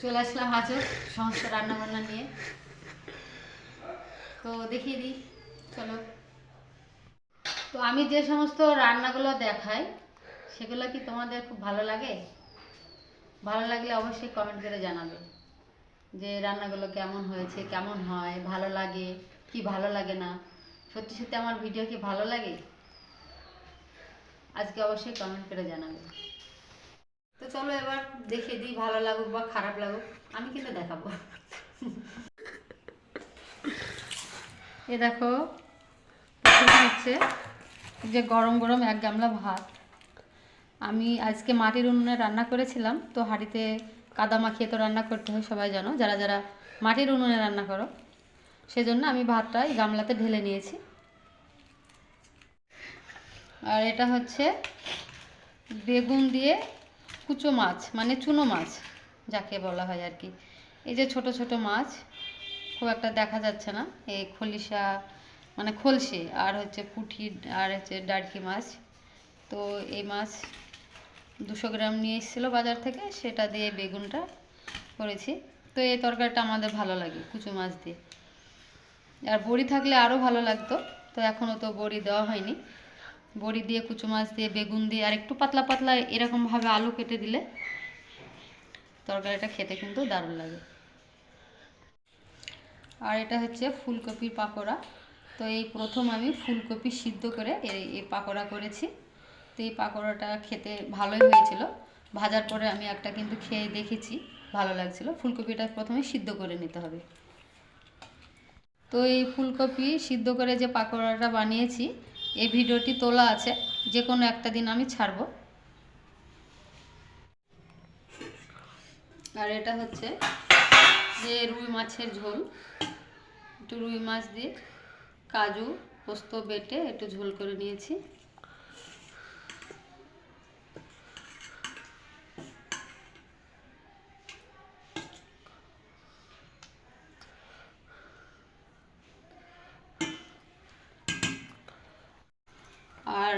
চলে আসলাম আজও সমস্ত রান্নাবান্না নিয়ে। তো দেখিয়ে দিই, চলো। তো আমি যে সমস্ত রান্নাগুলো দেখাই সেগুলো কি তোমাদের খুব ভালো লাগে? ভালো লাগলে অবশ্যই কমেন্ট করে জানাবে যে রান্নাগুলো কেমন হয়েছে, কেমন হয়, ভালো লাগে কি ভালো লাগে না। সত্যি সত্যি আমার ভিডিও কি ভালো লাগে? আজকে অবশ্যই কমেন্ট করে জানাবে। তো চলো এবার দেখিয়ে দিই, ভালো লাগুক বা খারাপ লাগুক আমি কিন্তু দেখাবো। এ দেখো হচ্ছে যে গরম গরম এক গামলা ভাত। আমি আজকে মাটির উনুনে রান্না করেছিলাম। তো হাঁড়িতে কাদা মাখিয়ে তো রান্না করতে হয়, সবাই জানো যারা যারা মাটির উনুনে রান্না করো। সেজন্য আমি ভাতটা এই গামলাতে ঢেলে নিয়েছি। আর এটা হচ্ছে বেগুন দিয়ে কুচো মাছ, মানে চুনো মাছ যাকে বলা হয় আর কি। এই যে ছোট ছোট মাছ, খুব একটা দেখা যাচ্ছে না, এই খলিশা মানে খলসে, আর হচ্ছে পুঁটি, আর হচ্ছে ডারকি মাছ। তো এই মাছ 200 গ্রাম নিয়ে এসেছিলো বাজার থেকে, সেটা দিয়ে বেগুনটা করেছি। তো এই তরকারিটা আমাদের ভালো লাগে কুচো মাছ দিয়ে। আর বড়ি থাকলে আরও ভালো লাগতো, তো এখনও তো বড়ি দেওয়া হয়নি। বড়ি দিয়ে কুচো মাছ দিয়ে বেগুন দিয়ে আর একটু পাতলা পাতলা এরকমভাবে আলু কেটে দিলে তরকারিটা খেতে কিন্তু দারুণ লাগে। আর এটা হচ্ছে ফুলকপির পাকোড়া। তো এই প্রথম আমি ফুলকপি সিদ্ধ করে এই পাকোড়া করেছি। তো এই পাকোড়াটা খেতে ভালোই হয়েছিল। ভাজার পরে আমি একটা কিন্তু খেয়ে দেখেছি, ভালো লাগছিল। ফুলকপিটা প্রথমে সিদ্ধ করে নিতে হবে। তো এই ফুলকপি সিদ্ধ করে যে পাকোড়াটা বানিয়েছি, এই ভিডিওটি তোলা আছে, যে কোনো একটা দিন আমি ছাড়ব। আর এটা হচ্ছে যে রুই মাছের ঝোল। একটু রুই মাছ দিয়ে কাজু পোস্ত বেটে একটু ঝোল করে নিয়েছি। আর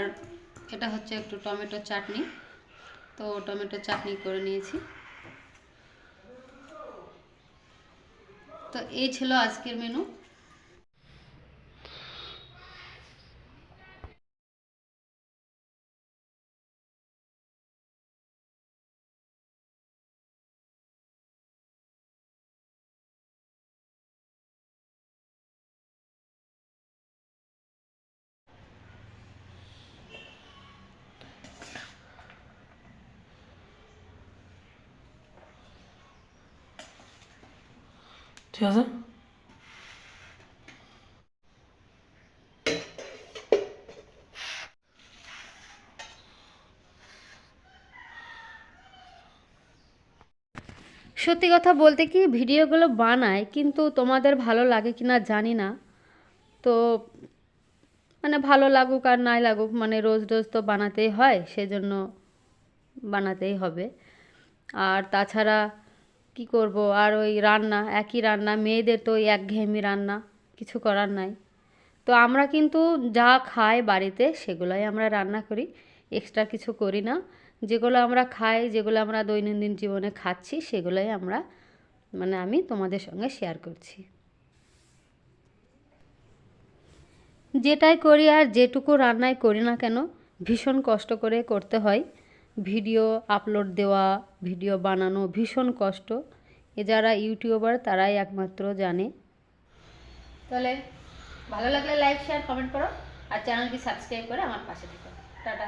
এটা হচ্ছে একটু টমেটো চাটনি। তো টমেটো চাটনি করে নিয়েছি। তো এই ছিল আজকের মেনু। ঠিক আছে। সত্যি কথা বলতে কি, ভিডিওগুলো বানাই কিন্তু তোমাদের ভালো লাগে কি না জানি না। তো মানে ভালো লাগুক আর নাই লাগুক, মানে রোজ রোজ তো বানাতেই হয়, সেজন্য বানাতেই হবে। আর তাছাড়া কি করব, আর ওই রান্না একই রান্না, মেয়েদের তো ওই একঘেয়েমি রান্না, কিছু করার নাই। তো আমরা কিন্তু যা খাই বাড়িতে সেগুলোই আমরা রান্না করি, এক্সট্রা কিছু করি না। যেগুলো আমরা খাই, যেগুলো আমরা দৈনন্দিন জীবনে খাচ্ছি, সেগুলোই আমরা মানে আমি তোমাদের সঙ্গে শেয়ার করছি। যেটাই করি আর যেটুকু রান্নাই করি না কেন, ভীষণ কষ্ট করে করতে হয়। ভিডিও আপলোড দেওয়া, ভিডিও বানানো ভীষণ কষ্ট। যারা ইউটিউবার তারাই একমাত্র জানে। তাহলে ভালো লাগলে লাইক শেয়ার কমেন্ট করো, আর চ্যানেলটি সাবস্ক্রাইব করে আমার পাশে থেকো। টাটা।